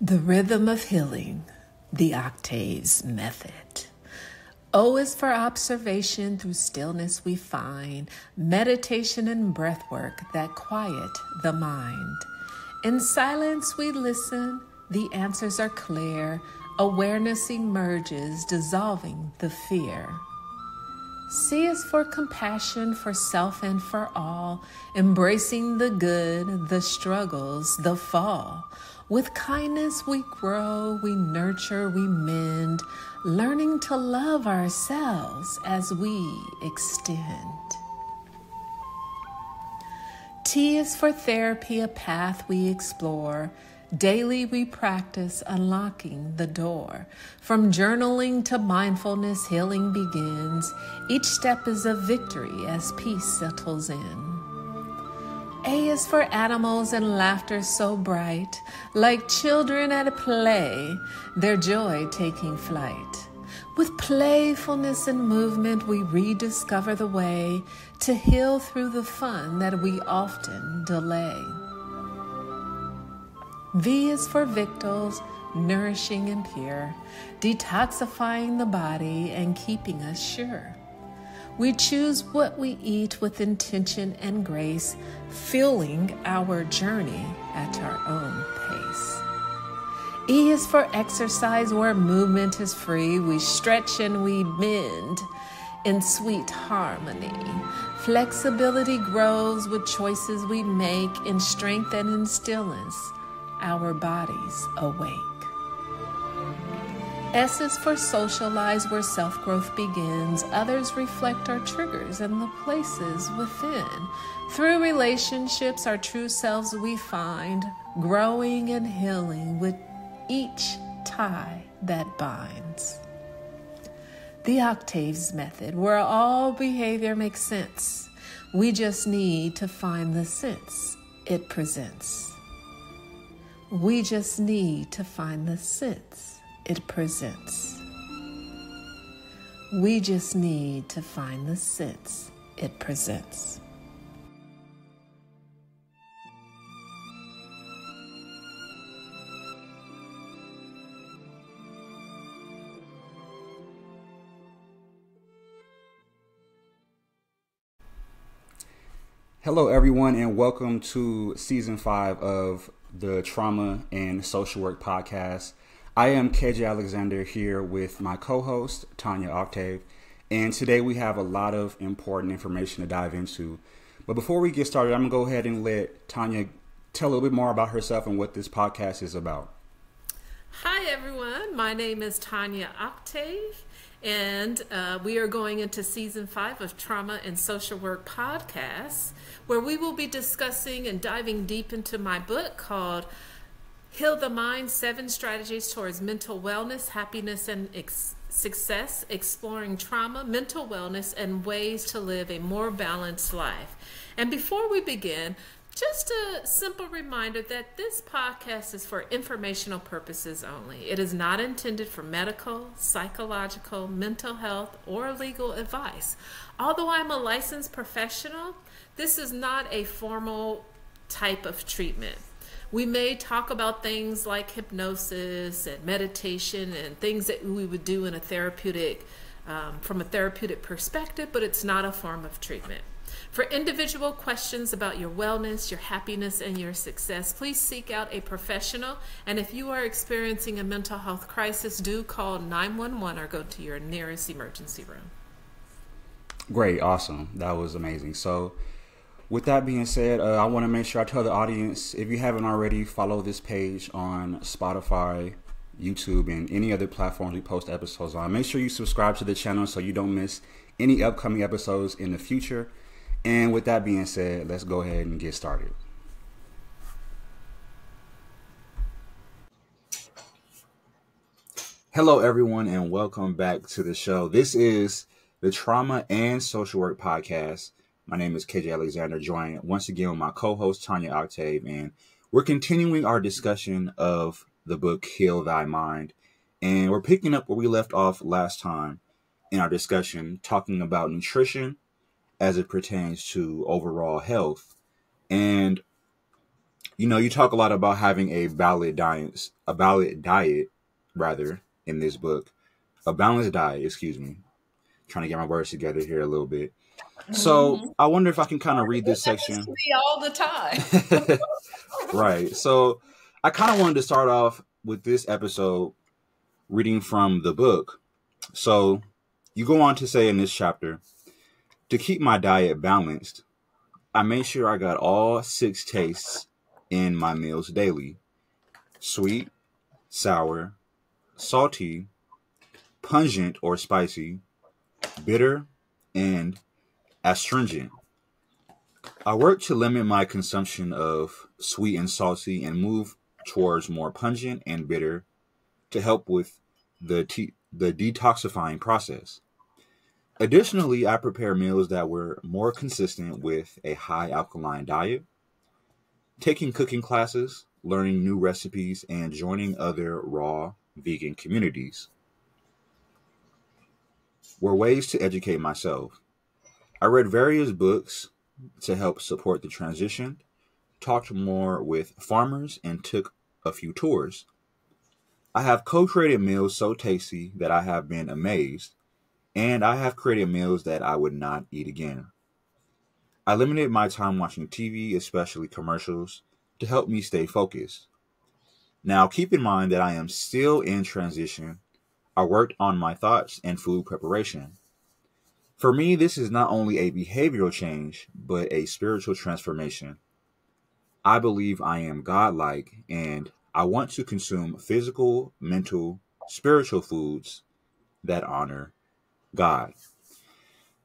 The rhythm of healing, the Octave's method. O is for observation, through stillness we find meditation and breath work that quiet the mind. In silence we listen, the answers are clear, awareness emerges, dissolving the fear. C is for compassion, for self and for all, embracing the good, the struggles, the fall. With kindness we grow, we nurture, we mend, learning to love ourselves as we extend. T is for therapy, a path we explore. Daily we practice unlocking the door. From journaling to mindfulness, healing begins. Each step is a victory as peace settles in. A is for animals and laughter so bright, like children at play, their joy taking flight. With playfulness and movement, we rediscover the way to heal through the fun that we often delay. V is for victuals, nourishing and pure, detoxifying the body and keeping us sure. We choose what we eat with intention and grace, fueling our journey at our own pace. E is for exercise, where movement is free. We stretch and we bend in sweet harmony. Flexibility grows with choices we make, in strength and in stillness our bodies awake. S is for socialize, where self-growth begins. Others reflect our triggers and the places within. Through relationships, our true selves we find, growing and healing with each tie that binds. The Octave's method, where all behavior makes sense. We just need to find the sense it presents. We just need to find the sense it presents. We just need to find the sense it presents. Hello, everyone, and welcome to Season 5 of the Trauma and Social Work Podcast. I am KJ Alexander here with my co-host, Tonya Octave, and today we have a lot of important information to dive into. But before we get started, I'm going to go ahead and let Tonya tell a little bit more about herself and what this podcast is about. Hi, everyone. My name is Tonya Octave, and we are going into Season 5 of Trauma and Social Work Podcast, where we will be discussing and diving deep into my book called Heal the Mind, 7 Strategies Towards Mental Wellness, Happiness, and Success, Exploring Trauma, Mental Wellness, and Ways to Live a More Balanced Life. And before we begin, just a simple reminder that this podcast is for informational purposes only. It is not intended for medical, psychological, mental health, or legal advice. Although I'm a licensed professional, this is not a formal type of treatment. We may talk about things like hypnosis and meditation and things that we would do in a therapeutic, from a therapeutic perspective, but it's not a form of treatment. For individual questions about your wellness, your happiness, and your success, please seek out a professional. And if you are experiencing a mental health crisis, do call 911 or go to your nearest emergency room. Great. Awesome. That was amazing. So with that being said, I want to make sure I tell the audience, if you haven't already, follow this page on Spotify, YouTube, and any other platforms we post episodes on. Make sure you subscribe to the channel so you don't miss any upcoming episodes in the future. And with that being said, let's go ahead and get started. Hello, everyone, and welcome back to the show. This is the Trauma and Social Work Podcast. My name is KJ Alexander, joined once again with my co-host, Tonya Octave, and we're continuing our discussion of the book, Heal Thy Mind. And we're picking up where we left off last time in our discussion, talking about nutrition as it pertains to overall health. And you talk a lot about having a balanced diet rather in this book, a balanced diet, excuse me. Trying to get my words together here a little bit. So Mm-hmm. I wonder if I can kind of read It this happens section. to me all the time. Right. So I kind of wanted to start off with this episode reading from the book. So you go on to say in this chapter, to keep my diet balanced, I made sure I got all 6 tastes in my meals daily: sweet, sour, salty, pungent or spicy, bitter, and astringent. I work to limit my consumption of sweet and salty and move towards more pungent and bitter to help with the detoxifying process. Additionally, I prepare meals that were more consistent with a high alkaline diet, taking cooking classes, learning new recipes, and joining other raw vegan communities were ways to educate myself. I read various books to help support the transition, talked more with farmers, and took a few tours. I have co-created meals so tasty that I have been amazed, and I have created meals that I would not eat again. I limited my time watching TV, especially commercials, to help me stay focused. Now, keep in mind that I am still in transition. I worked on my thoughts and food preparation. For me, this is not only a behavioral change, but a spiritual transformation. I believe I am godlike, and I want to consume physical, mental, spiritual foods that honor God.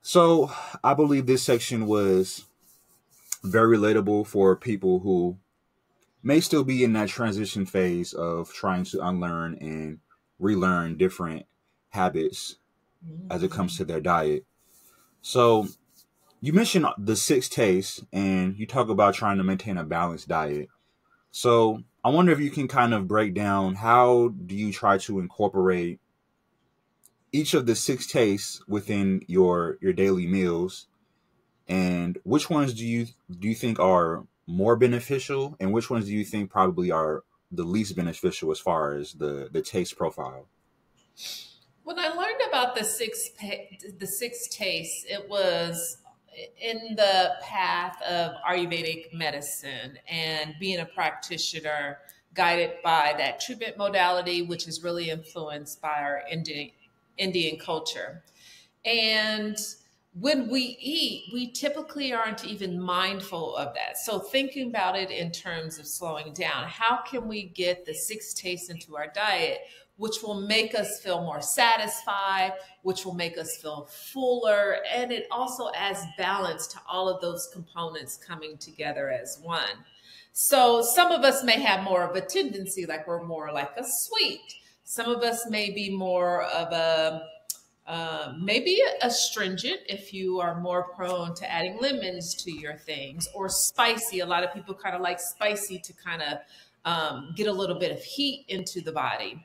So I believe this section was very relatable for people who may still be in that transition phase of trying to unlearn and relearn different habits as it comes to their diet. So you mentioned the 6 tastes and you talk about trying to maintain a balanced diet. So I wonder if you can kind of break down, how do you try to incorporate each of the 6 tastes within your daily meals, and which ones do you think are more beneficial, and which ones do you think probably are the least beneficial as far as the taste profile? When I learned about the 6 tastes, it was in the path of Ayurvedic medicine and being a practitioner guided by that treatment modality, which is really influenced by our Indian culture. And when we eat, we typically aren't even mindful of that. So, thinking about it in terms of slowing down, how can we get the 6 tastes into our diet, which will make us feel more satisfied, which will make us feel fuller, and it also adds balance to all of those components coming together as one. So, some of us may have more of a tendency, like we're more like a sweet. Some of us may be more of a maybe astringent if you are more prone to adding lemons to your things, or spicy. A lot of people kind of like spicy to kind of get a little bit of heat into the body.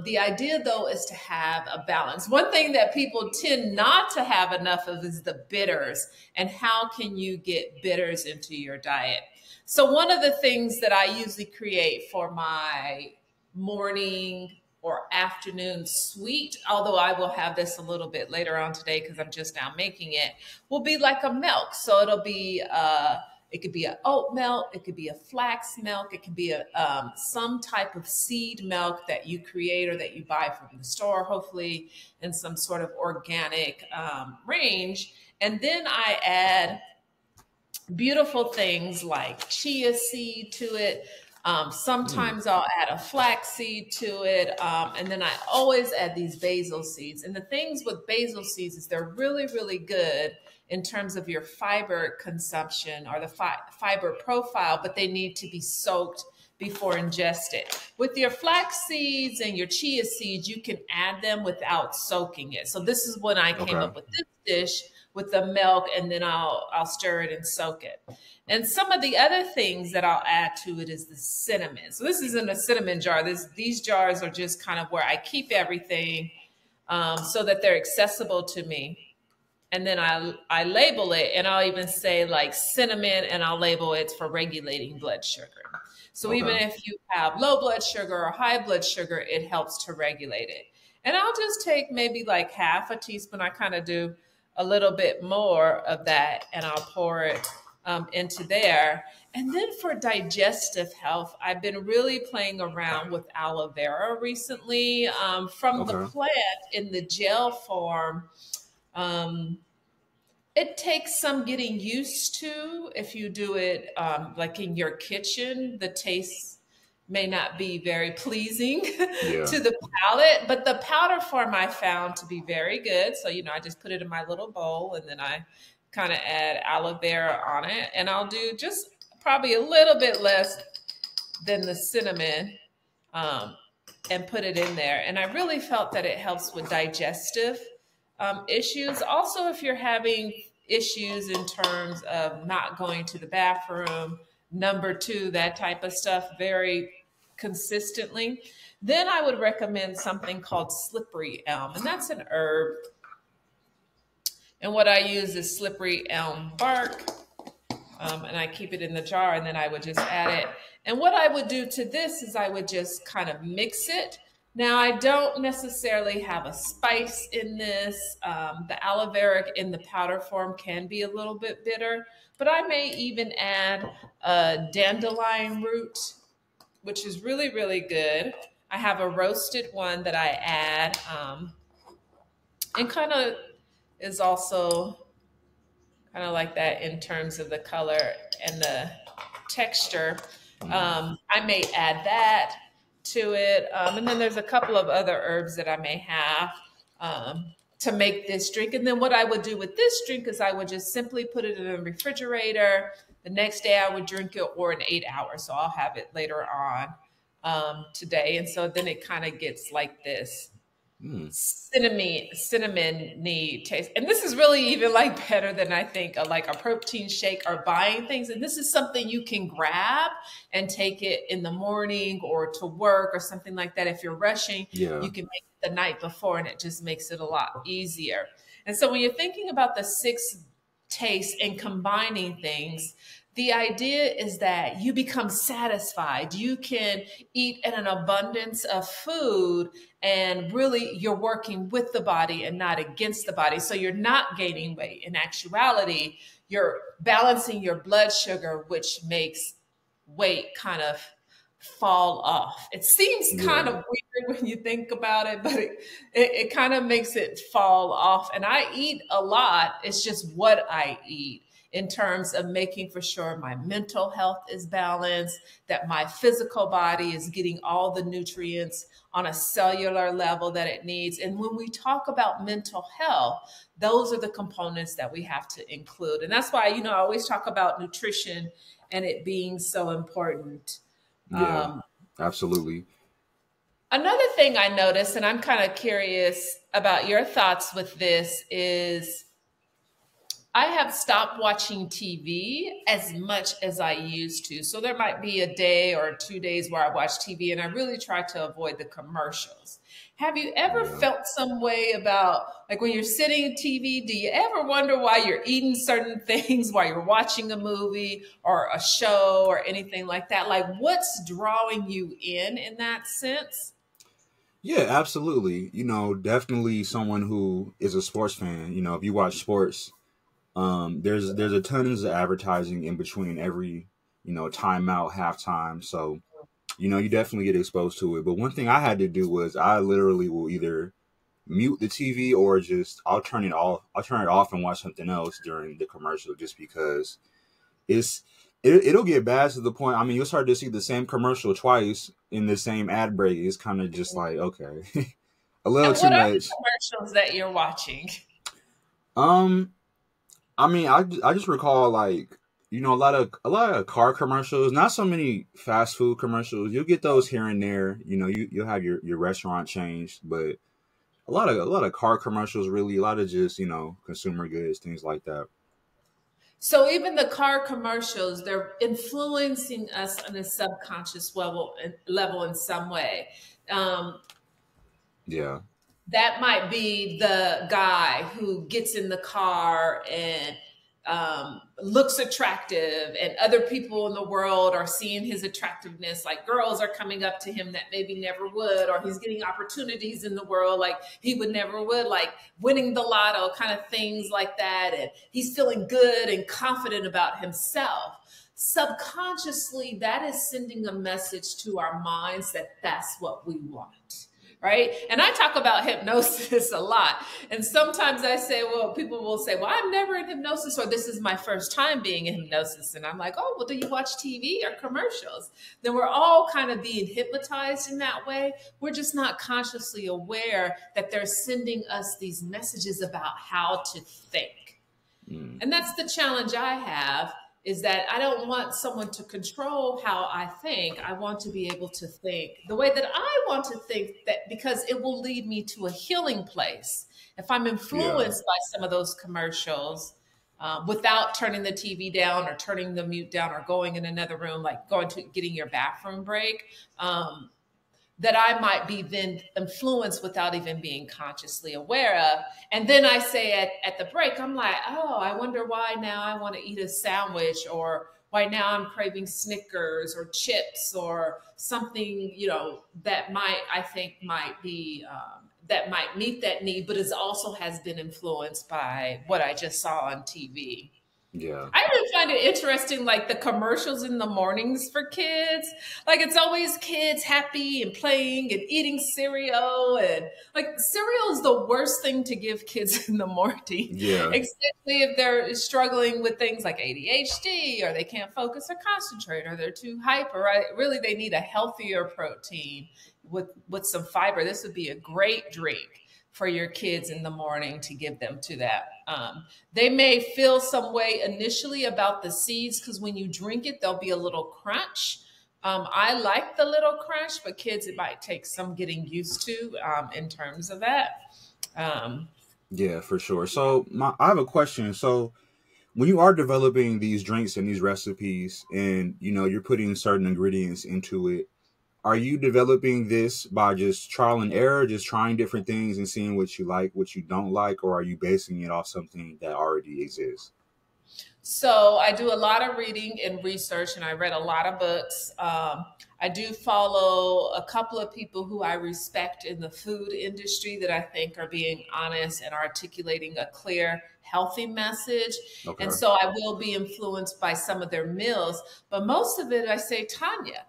The idea, though, is to have a balance. One thing that people tend not to have enough of is the bitters. And how can you get bitters into your diet? So one of the things that I usually create for my morning or afternoon sweet, although I will have this a little bit later on today because I'm just now making it, will be like a milk. So it'll be it could be an oat milk, it could be a flax milk, it could be some type of seed milk that you create or that you buy from the store, hopefully in some sort of organic range. And then I add beautiful things like chia seed to it. Sometimes I'll add a flax seed to it. And then I always add these basil seeds. And the things with basil seeds is they're really, really good in terms of your fiber consumption or the fiber profile, but they need to be soaked before ingested. With your flax seeds and your chia seeds, you can add them without soaking it. So this is when I came Okay. up with this dish with the milk, and then I'll stir it and soak it. And some of the other things that I'll add to it is the cinnamon. So this isn't a cinnamon jar. These jars are just kind of where I keep everything so that they're accessible to me. and then I label it, and I'll even say like cinnamon, and I'll label it for regulating blood sugar. So even Okay. if you have low blood sugar or high blood sugar, it helps to regulate it. And I'll just take maybe like half a teaspoon. I kind of do a little bit more of that, and I'll pour it into there. And then for digestive health, I've been really playing around with aloe vera recently, from the Okay. plant in the gel form. Um, it takes some getting used to. If you do it like in your kitchen, the taste may not be very pleasing Yeah. to the palate, but the powder form I found to be very good. So, I just put it in my little bowl, and then I kind of add aloe vera on it. And I'll do just probably a little bit less than the cinnamon, um, and put it in there. And I really felt that it helps with digestive issues. Also, if you're having issues in terms of not going to the bathroom, number two, that type of stuff, very consistently, then I would recommend something called slippery elm. And that's an herb. And what I use is slippery elm bark. And I keep it in the jar, and then I would just add it. And what I would do to this is I would just kind of mix it. Now, I don't necessarily have a spice in this. The aloe vera in the powder form can be a little bit bitter, but I may even add a dandelion root, which is really, really good. I have a roasted one that I add, and kind of is also kind of like that in terms of the color and the texture. I may add that to it. And then there's a couple of other herbs that I may have to make this drink. And then what I would do with this drink is I would just simply put it in the refrigerator. The next day I would drink it, or in 8 hours. So I'll have it later on today. And so then it kind of gets like this Mm. cinnamony taste. And this is really even like better than I think like a protein shake or buying things. And this is something you can grab and take it in the morning or to work or something like that. If you're rushing, Yeah. you can make it the night before, and it just makes it a lot easier. And so when you're thinking about the 6 tastes and combining things, the idea is that you become satisfied. You can eat in an abundance of food, and really you're working with the body and not against the body. So you're not gaining weight. In actuality, you're balancing your blood sugar, which makes weight kind of fall off. It seems kind Yeah. of weird when you think about it, but it kind of makes it fall off. And I eat a lot. It's just what I eat, in terms of making for sure my mental health is balanced, that my physical body is getting all the nutrients on a cellular level that it needs. And when we talk about mental health, those are the components that we have to include. And that's why, I always talk about nutrition and it being so important. Yeah. Absolutely. Another thing I noticed, and I'm kind of curious about your thoughts with this, is I have stopped watching TV as much as I used to. So there might be a day or 2 days where I watch TV, and I really try to avoid the commercials. Have you ever Yeah. felt some way about, like, when you're sitting at TV, do you ever wonder why you're eating certain things while you're watching a movie or a show or anything like that? Like, what's drawing you in that sense? Yeah, absolutely. Definitely someone who is a sports fan. If you watch sports, there's a tons of advertising in between every, timeout, halftime. So, you definitely get exposed to it. But one thing I had to do was I literally will either mute the TV or just I'll turn it off. I'll turn it off and watch something else during the commercial, just because it'll get bad to the point. I mean, you'll start to see the same commercial twice in the same ad break. It's kind of just like, okay, a little And too what are the much. commercials that you're watching? Um, I mean, I just recall, like, a lot of car commercials. Not so many fast food commercials. You'll get those here and there. You'll have your restaurant changed, but a lot of car commercials. Really, a lot of just consumer goods, things like that. So even the car commercials, they're influencing us on a subconscious level in some way. Um, Yeah. That might be the guy who gets in the car and looks attractive, and other people in the world are seeing his attractiveness. Like girls are coming up to him that maybe never would, or he's getting opportunities in the world like he would never would, like winning the lotto, kind of things like that. And he's feeling good and confident about himself. Subconsciously, that is sending a message to our minds that that's what we want. Right. And I talk about hypnosis a lot. And sometimes I say, well, people will say, well, I'm never in hypnosis, or this is my first time being in hypnosis. And I'm like, oh, well, do you watch TV or commercials? Then we're all kind of being hypnotized in that way. We're just not consciously aware that they're sending us these messages about how to think. And that's the challenge I have, is that I don't want someone to control how I think. I want to be able to think the way that I want to think, that because it will lead me to a healing place. If I'm influenced by some of those commercials, without turning the TV down or turning the mute down or going in another room, like going to getting your bathroom break, that I might be then influenced without even being consciously aware of. And then I say at the break, I'm like, oh, I wonder why now I want to eat a sandwich, or why now I'm craving Snickers or chips or something, you know, that I think might be, that might meet that need, but it also has been influenced by what I just saw on TV. Yeah. I really find it interesting, like the commercials in the mornings for kids. Like it's always kids happy and playing and eating cereal. And like cereal is the worst thing to give kids in the morning. Yeah. Especially if they're struggling with things like ADHD, or they can't focus or concentrate, or they're too hyper. Right? Really, they need a healthier protein with some fiber. This would be a great drink for your kids in the morning to give them to that. They may feel some way initially about the seeds, because when you drink it, there'll be a little crunch. I like the little crunch, but kids, it might take some getting used to in terms of that. Yeah, for sure. So I have a question. So when you are developing these drinks and these recipes, and you know you're putting certain ingredients into it, are you developing this by just trial and error, just trying different things and seeing what you like, what you don't like, or are you basing it off something that already exists? So I do a lot of reading and research, and I read a lot of books. I do follow a couple of people who I respect in the food industry that I think are being honest and articulating a clear, healthy message. Okay. And so I will be influenced by some of their meals. But most of it, I say, Tonya,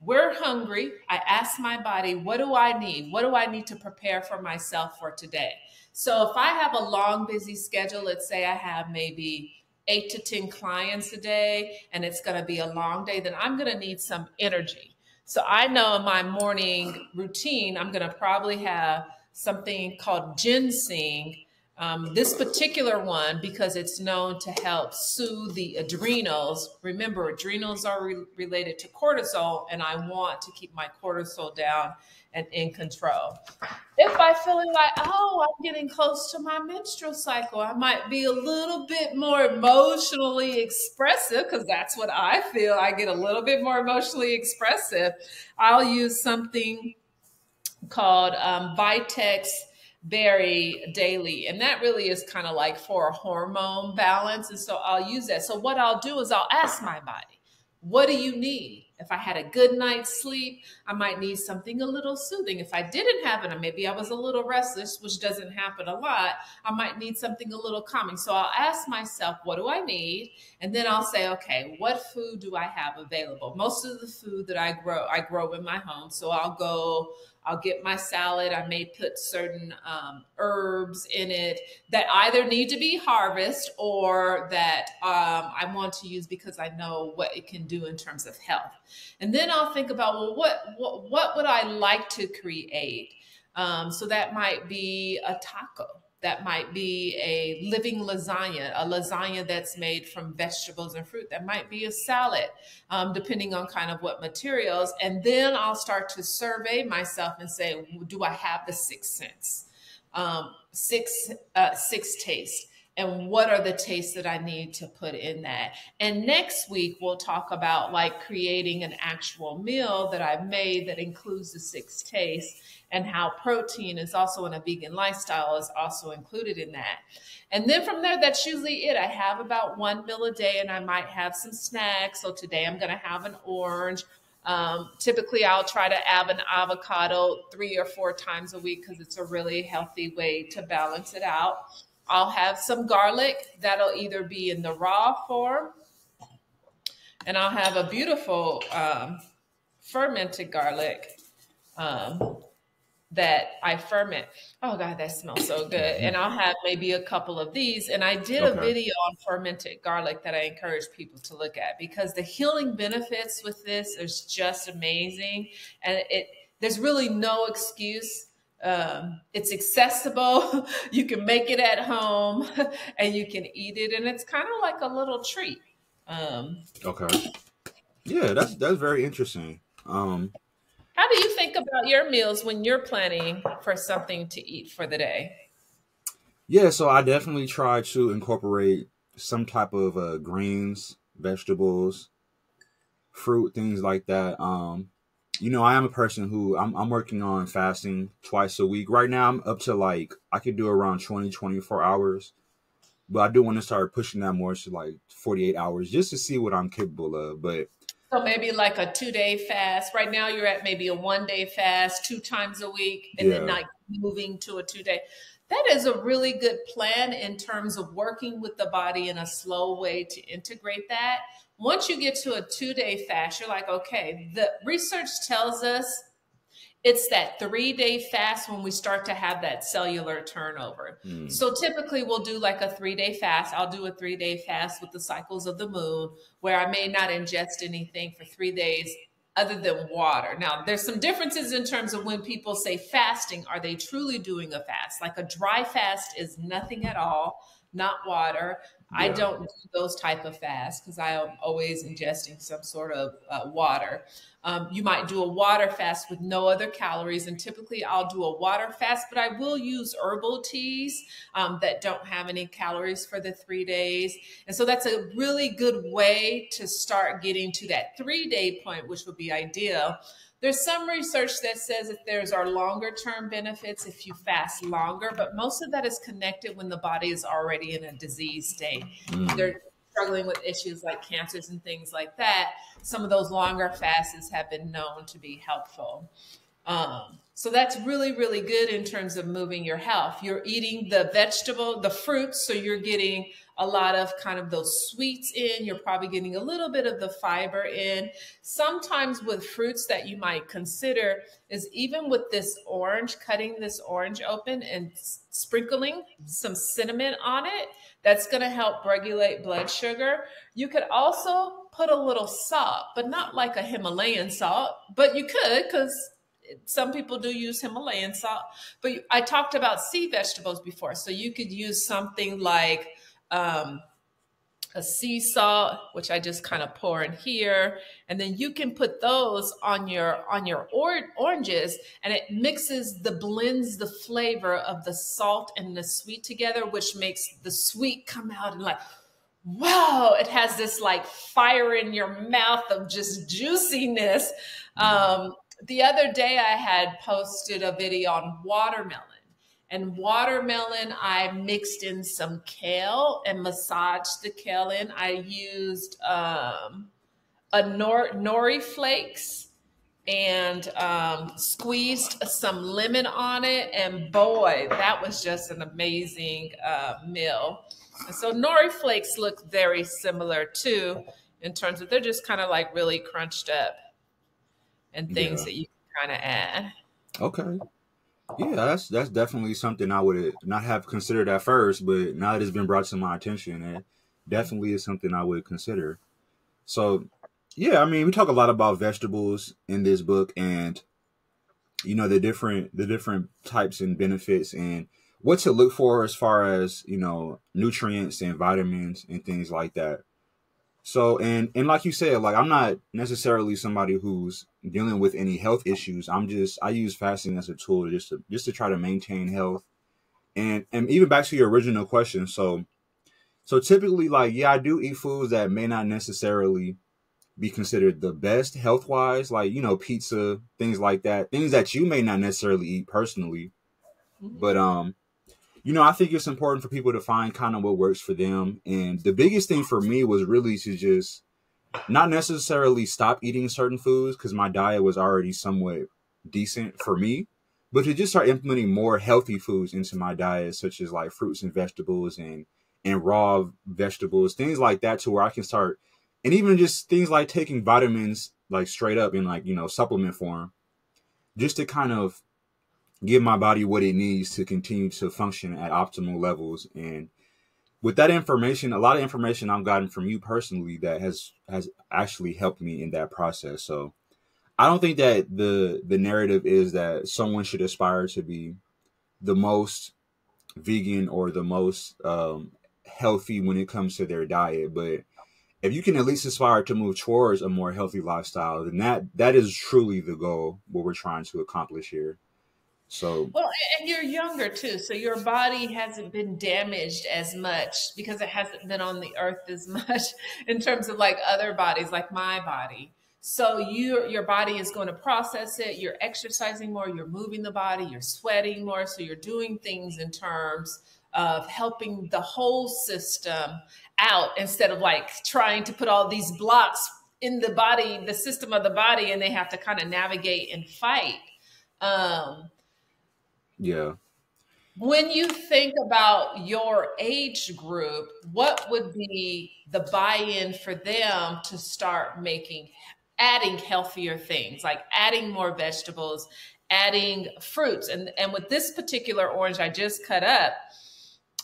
we're hungry. I ask my body, what do I need? What do I need to prepare for myself for today? So if I have a long, busy schedule, let's say I have maybe 8 to 10 clients a day, and it's going to be a long day, then I'm going to need some energy. So I know in my morning routine, I'm going to probably have something called ginseng. This particular one, because it's known to help soothe the adrenals. Remember, adrenals are related to cortisol, and I want to keep my cortisol down and in control. If I feeling like, oh, I'm getting close to my menstrual cycle, I might be a little bit more emotionally expressive, because that's what I feel. I get a little bit more emotionally expressive. I'll use something called Vitex Berry Daily. And that really is kind of like for a hormone balance. And so I'll use that. So what I'll do is I'll ask my body, what do you need? If I had a good night's sleep, I might need something a little soothing. If I didn't have it, or maybe I was a little restless, which doesn't happen a lot, I might need something a little calming. So I'll ask myself, what do I need? And then I'll say, okay, what food do I have available? Most of the food that I grow in my home. So I'll get my salad. I may put certain herbs in it that either need to be harvested or that I want to use because I know what it can do in terms of health. And then I'll think about, well, what would I like to create? So that might be a taco. That might be a living lasagna, a lasagna that's made from vegetables and fruit. That might be a salad, depending on kind of what materials. And then I'll start to survey myself and say, do I have the sixth sense? Six tastes. and what are the tastes that I need to put in that. And next week, we'll talk about like creating an actual meal that I've made that includes the 6 tastes, and how protein is also in a vegan lifestyle is also included in that. And then from there, that's usually it. I have about 1 meal a day, and I might have some snacks. So today I'm going to have an orange. Typically, I'll try to have an avocado 3 or 4 times a week because it's a really healthy way to balance it out. I'll have some garlic. That'll either be in the raw form, and I'll have a beautiful fermented garlic that I ferment. Oh God, that smells so good. And I'll have maybe a couple of these. And I did a video on fermented garlic that I encourage people to look at, because the healing benefits with this is just amazing. And there's really no excuse. It's accessible. You can make it at home and you can eat it. And it's kind of like a little treat. Okay. Yeah, that's very interesting. How do you think about your meals when you're planning for something to eat for the day? Yeah, so I definitely try to incorporate some type of greens, vegetables, fruit, things like that. You know, I am a person who I'm working on fasting twice a week. Right now, I'm up to like, I could do around 24 hours. But I do want to start pushing that more to like 48 hours just to see what I'm capable of. But so maybe like a 2-day fast. Right now you're at maybe a 1-day fast 2 times a week, and then like moving to a 2-day. That is a really good plan in terms of working with the body in a slow way to integrate that. Once you get to a 2-day fast, you're like, okay, the research tells us it's that 3-day fast when we start to have that cellular turnover. So typically we'll do like a 3-day fast. I'll do a 3-day fast with the cycles of the moon, where I may not ingest anything for 3 days other than water. Now, there's some differences in terms of when people say fasting. Are they truly doing a fast? Like a dry fast is nothing at all, not water. I don't do those type of fasts because I am always ingesting some sort of water. You might do a water fast with no other calories, and typically I'll do a water fast, but I will use herbal teas that don't have any calories for the 3 days. And so that's a really good way to start getting to that 3-day point, which would be ideal. There's some research that says that there's our longer term benefits if you fast longer, but most of that is connected when the body is already in a disease state. They're struggling with issues like cancers and things like that. Some of those longer fasts have been known to be helpful. So that's really, really good in terms of moving your health. You're eating the vegetable, the fruits, so you're getting a lot of kind of those sweets in. You're probably getting a little bit of the fiber in. Sometimes with fruits that you might consider is even with this orange, cutting this orange open and sprinkling some cinnamon on it. That's going to help regulate blood sugar. You could also put a little salt, but not like a Himalayan salt, but you could, because some people do use Himalayan salt. But I talked about sea vegetables before. So you could use something like a sea salt, which I just kind of pour in here. And then you can put those on your oranges, and it blends the flavor of the salt and the sweet together, which makes the sweet come out and like, wow, it has this like fire in your mouth of just juiciness. The other day I had posted a video on watermelon. And watermelon, I mixed in some kale and massaged the kale in. I used nori flakes and squeezed some lemon on it. And boy, that was just an amazing meal. And so nori flakes look very similar too, in terms of they're just kind of like really crunched up and things that you can kind of add. Okay. Yeah, that's definitely something I would not have considered at first, but now that it's been brought to my attention, it definitely is something I would consider. So, yeah, I mean, we talk a lot about vegetables in this book, and you know the different types and benefits and what to look for as far as, you know, nutrients and vitamins and things like that. So, and like you said, like I'm not necessarily somebody who's dealing with any health issues. I use fasting as a tool just to try to maintain health. And even back to your original question. So So typically, like, yeah, I do eat foods that may not necessarily be considered the best health wise, like, you know, pizza, things like that, things that you may not necessarily eat personally. But, you know, I think it's important for people to find kind of what works for them. And the biggest thing for me was really to just not necessarily stop eating certain foods, because my diet was already somewhat decent for me, but to just start implementing more healthy foods into my diet, such as like fruits and vegetables and raw vegetables, things like that, to where I can start, and even just things like taking vitamins like straight up in, like, you know, supplement form, just to kind of give my body what it needs to continue to function at optimal levels. And with that information, a lot of information I've gotten from you personally that has actually helped me in that process. So I don't think that the narrative is that someone should aspire to be the most vegan or the most healthy when it comes to their diet. But if you can at least aspire to move towards a more healthy lifestyle, then that is truly the goal, what we're trying to accomplish here. So, well, and you're younger too, so your body hasn't been damaged as much because it hasn't been on the earth as much in terms of like other bodies, like my body. So your body is going to process it. You're exercising more, you're moving the body, you're sweating more. So you're doing things in terms of helping the whole system out, instead of like trying to put all these blocks in the body, the system of the body, and they have to kind of navigate and fight. yeah. When you think about your age group, what would be the buy-in for them to start adding healthier things, like adding more vegetables, adding fruits? And with this particular orange I just cut up,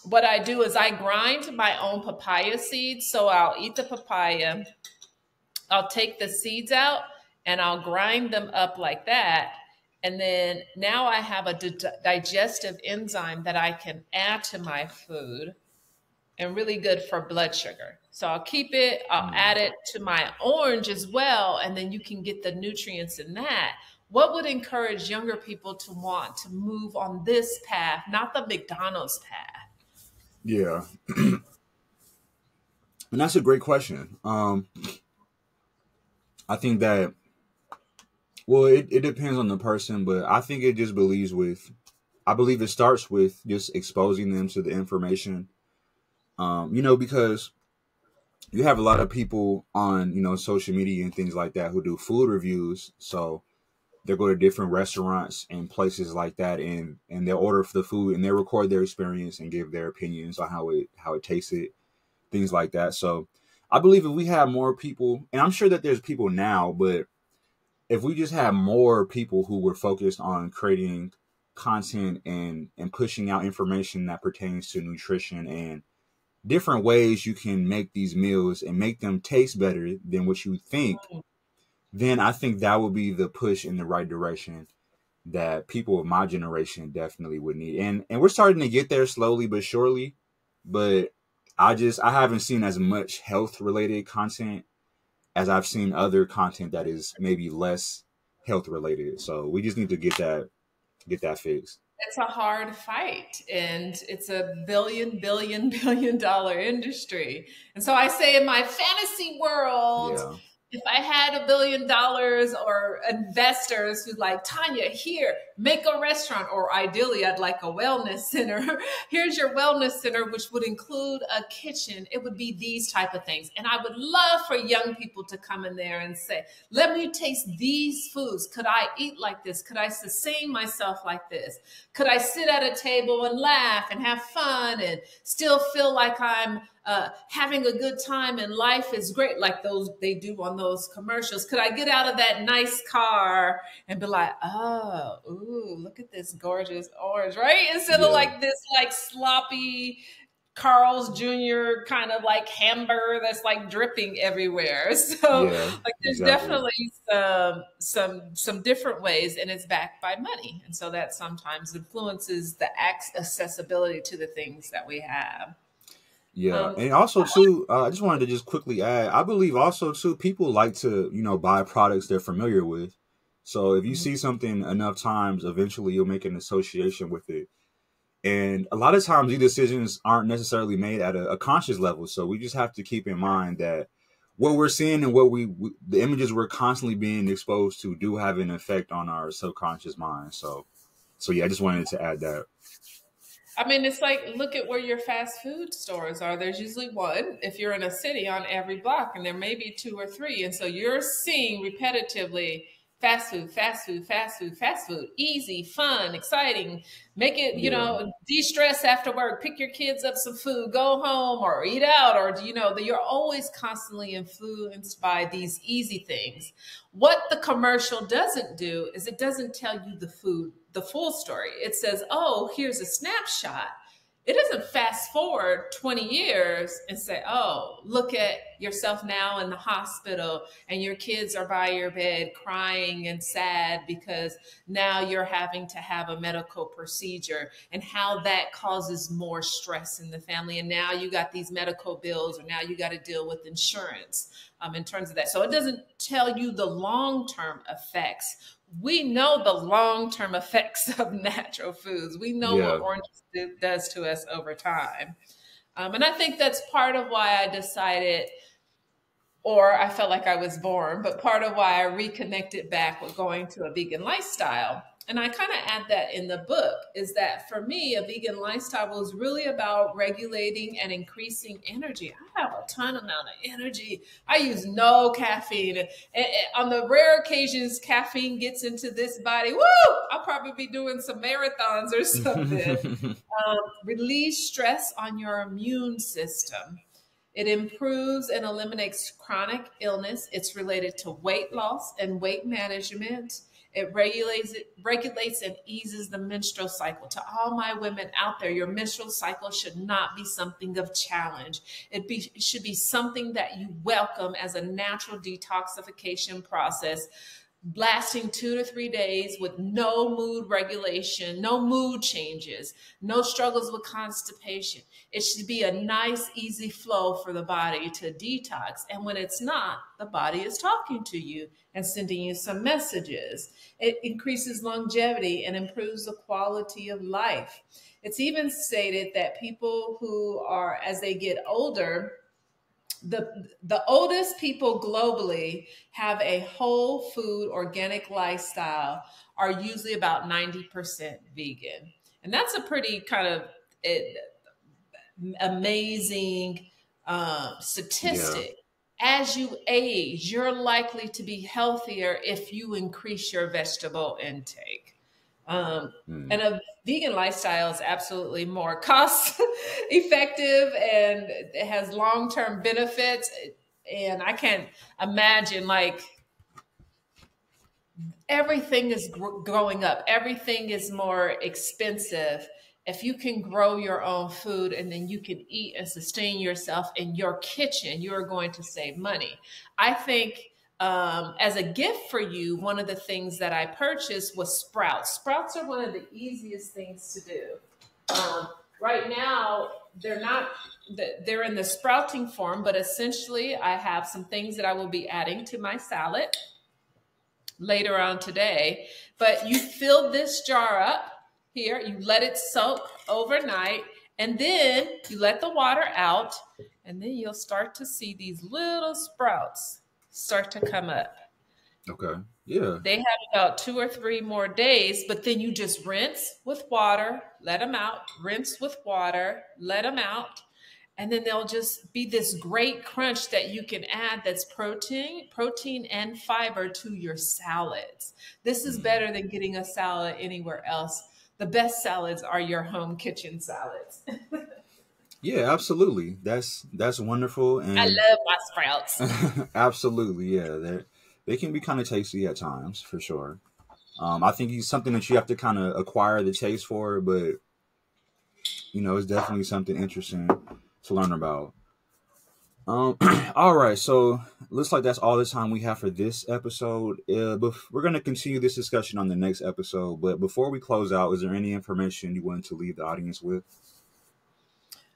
what I do is I grind my own papaya seeds. So I'll eat the papaya, I'll take the seeds out, and I'll grind them up like that. And then now I have a digestive enzyme that I can add to my food, and really good for blood sugar. So I'll keep it, I'll add it to my orange as well, and then you can get the nutrients in that. What would encourage younger people to want to move on this path, not the McDonald's path? Yeah. And that's a great question. I think that, well, it depends on the person, but I think it just I believe it starts with just exposing them to the information. You know, because you have a lot of people on, you know, social media and things like that who do food reviews. So they go to different restaurants and places like that, and they'll order for the food, and they record their experience and give their opinions on how it tasted, things like that. So I believe if we have more people, and I'm sure that there's people now, but if we just have more people who were focused on creating content and pushing out information that pertains to nutrition and different ways you can make these meals and make them taste better than what you think, then I think that would be the push in the right direction that people of my generation definitely would need. And we're starting to get there slowly but surely, but I haven't seen as much health related content as I've seen other content that is maybe less health related. So we just need to get that fixed. It's a hard fight, and it's a billion dollar industry. And so I say, in my fantasy world, Yeah. if I had $1 billion or investors who's like, Tonya, here, make a restaurant, or ideally I'd like a wellness center. Here's your wellness center, which would include a kitchen. It would be these type of things. And I would love for young people to come in there and say, let me taste these foods. Could I eat like this? Could I sustain myself like this? Could I sit at a table and laugh and have fun and still feel like I'm having a good time and life is great, like they do on those commercials? Could I get out of that nice car and be like, oh, ooh, look at this gorgeous orange, right? Instead of like this like sloppy Carl's Jr. kind of like hamburger that's like dripping everywhere. So like there's definitely some different ways, and it's backed by money. And so that sometimes influences the accessibility to the things that we have. Yeah. And also too, I just wanted to just quickly add, I believe also too, people like to, you know, buy products they're familiar with. So if you see something enough times, eventually you'll make an association with it. And a lot of times these decisions aren't necessarily made at a conscious level. So we just have to keep in mind that what we're seeing and the images we're constantly being exposed to do have an effect on our subconscious mind. So yeah, I just wanted to add that. I mean, it's like, look at where your fast food stores are. There's usually one, if you're in a city, on every block, and there may be two or three. And so you're seeing repetitively fast food, fast food, fast food, fast food, easy, fun, exciting, make it, de-stress after work, pick your kids up some food, go home or eat out, or, you're always constantly influenced by these easy things. What the commercial doesn't do is it doesn't tell you the full story. It says, oh, here's a snapshot. It doesn't fast forward 20 years and say, oh, look at yourself now in the hospital and your kids are by your bed crying and sad because now you're having to have a medical procedure, and how that causes more stress in the family. And now you got these medical bills, or now you got to deal with insurance in terms of that. So it doesn't tell you the long-term effects. We know the long-term effects of natural foods. We know what orange juice does to us over time. And I think that's part of why I decided, or I felt like I was born, but part of why I reconnected back with going to a vegan lifestyle. And I kind of add that in the book, is that for me, a vegan lifestyle was really about regulating and increasing energy. I have a ton amount of energy. I use no caffeine. And on the rare occasions caffeine gets into this body, woo, I'll probably be doing some marathons or something. Release stress on your immune system. It improves and eliminates chronic illness. It's related to weight loss and weight management. It regulates and eases the menstrual cycle. To all my women out there, your menstrual cycle should not be something of challenge. It should be something that you welcome as a natural detoxification process, lasting 2 to 3 days with no mood regulation, no mood changes, no struggles with constipation. It should be a nice, easy flow for the body to detox. And when it's not, the body is talking to you and sending you some messages. It increases longevity and improves the quality of life. It's even stated that people who are, as they get older, the oldest people globally have a whole food organic lifestyle are usually about 90% vegan. And that's a pretty kind of amazing statistic. Yeah. As you age, you're likely to be healthier if you increase your vegetable intake. And a vegan lifestyle is absolutely more cost effective, and it has long-term benefits. And I can't imagine, like, everything is going up. Everything is more expensive. If you can grow your own food and then you can eat and sustain yourself in your kitchen, you are going to save money. I think as a gift for you, one of the things that I purchased was sprouts. Sprouts are one of the easiest things to do. Right now, they're in the sprouting form, but essentially I have some things that I will be adding to my salad later on today. But you fill this jar up here, you let it soak overnight, and then you let the water out, and then you'll start to see these little sprouts start to come up. Okay. Yeah. They have about 2 or 3 more days, but then you just rinse with water, let them out, rinse with water, let them out. And then they'll just be this great crunch that you can add that's protein and fiber to your salads. This is better than getting a salad anywhere else. The best salads are your home kitchen salads. Yeah, absolutely. That's wonderful. And I love my sprouts. Absolutely. Yeah. They can be kind of tasty at times, for sure. I think it's something that you have to kind of acquire the taste for, but it's definitely something interesting to learn about. All right. So looks like that's all the time we have for this episode. But we're going to continue this discussion on the next episode. But before we close out, is there any information you wanted to leave the audience with?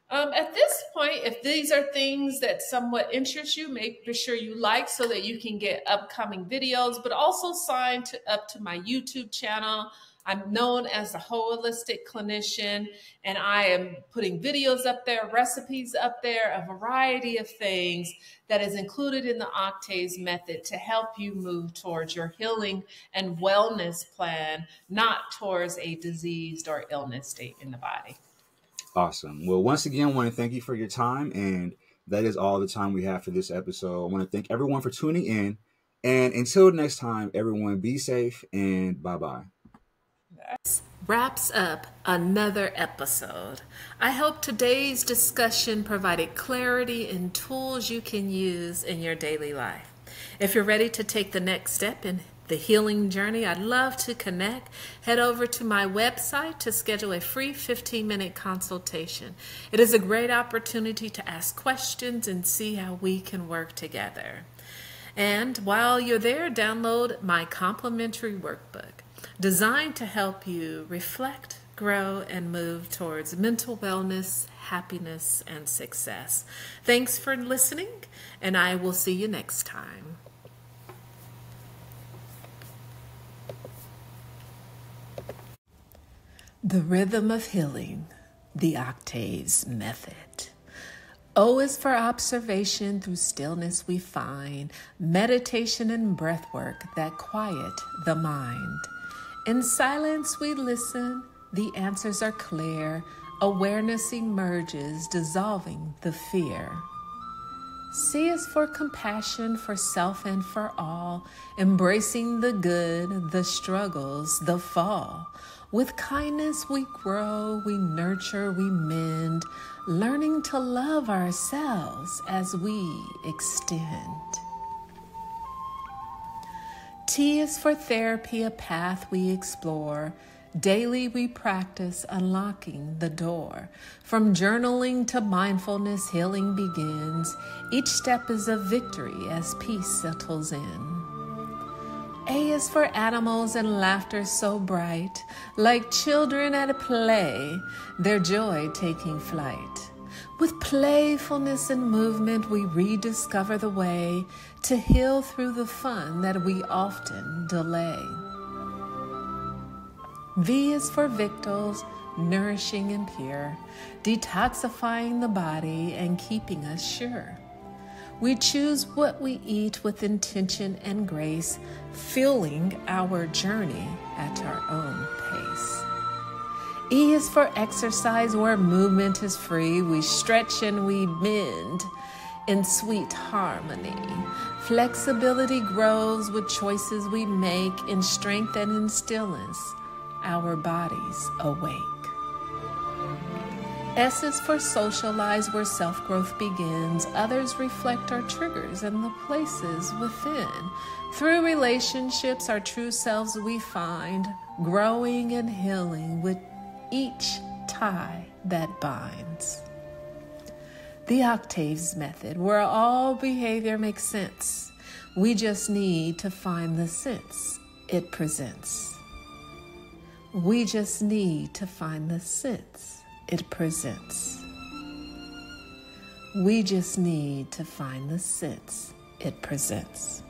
At this point, if these are things that somewhat interest you, make sure you like so that you can get upcoming videos, but also sign up to my YouTube channel. I'm known as a holistic clinician, and I am putting videos up there, recipes up there, a variety of things that is included in the Octaves method to help you move towards your healing and wellness plan, not towards a diseased or illness state in the body. Awesome. Well, once again, I want to thank you for your time, and that is all the time we have for this episode. I want to thank everyone for tuning in, and until next time, everyone be safe and bye-bye. That wraps up another episode. I hope today's discussion provided clarity and tools you can use in your daily life. If you're ready to take the next step in the healing journey, I'd love to connect. Head over to my website to schedule a free 15-minute consultation. It is a great opportunity to ask questions and see how we can work together. And while you're there, download my complimentary workbook designed to help you reflect, grow, and move towards mental wellness, happiness, and success. Thanks for listening, and I will see you next time. The rhythm of healing, the Octaves method. O is for observation, through stillness we find meditation and breath work that quiet the mind. In silence we listen, the answers are clear, awareness emerges, dissolving the fear. C is for compassion, for self and for all, embracing the good, the struggles, the fall. With kindness we grow, we nurture, we mend, learning to love ourselves as we extend. T is for therapy, a path we explore. Daily we practice unlocking the door. From journaling to mindfulness, healing begins. Each step is a victory as peace settles in. A is for animals and laughter so bright, like children at play, their joy taking flight. With playfulness and movement, we rediscover the way to heal through the fun that we often delay. V is for victuals, nourishing and pure, detoxifying the body and keeping us sure. We choose what we eat with intention and grace, fueling our journey at our own pace. E is for exercise, where movement is free. We stretch and we bend in sweet harmony. Flexibility grows with choices we make, in strength and in stillness, our bodies awake. S is for socialize, where self-growth begins. Others reflect our triggers and the places within. Through relationships, our true selves we find, growing and healing with each tie that binds. The Octaves method, where all behavior makes sense. We just need to find the sense it presents. We just need to find the sense it presents. We just need to find the sense it presents.